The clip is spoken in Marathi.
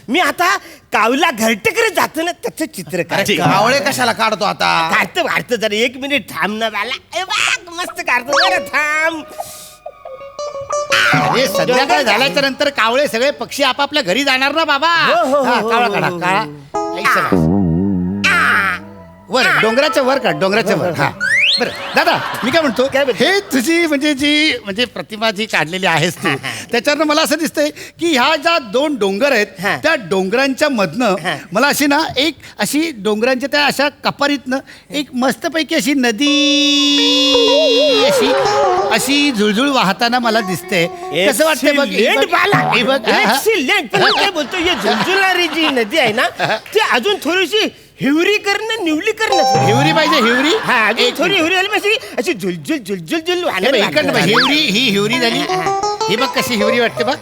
मी आता कावला घरटेकडे जातो ना त्याचं चित्र कावळे कशाला काढतो आता? काढतो जरा 1 मिनिट थांब ना बाला. ए बघ मस्त काढतो जरा थांब. अरे संध्याकाळ झाल्याच्या नंतर कावळे सगळे पक्षी आपापल्या घरी जाणार ना बाबा. कावळा काढा काळा वर डोंगराच्या वर काढ डोंगराच्या वर. हा बरं दादा मी काय म्हणतो हे तुझी म्हणजे प्रतिमा जी काढलेली आहेस तू त्याच्यावरनं मला असं दिसतंय की ह्या ज्या 2 डोंगर आहेत त्या डोंगरांच्या मधनं मला अशी ना एक अशी डोंगरांच्या त्या अशा कपारीतनं एक मस्तपैकी अशी नदी अशी झुळझुळ वाहताना मला दिसते. कसं वाटतंय बघ काय बोलतो ही झुंझुणारी जी नदी आहे ना ती अजून थोडीशी हिवरी करणं निवली करणं. हिवरी पाहिजे हिवरी. हा अजून थोडी हिवरी आली पाहिजे अशी झुलझुल झुलझुल झुल हिवरी ही हिवरी झाली. ही बघ कशी हिवरी वाटते बघ.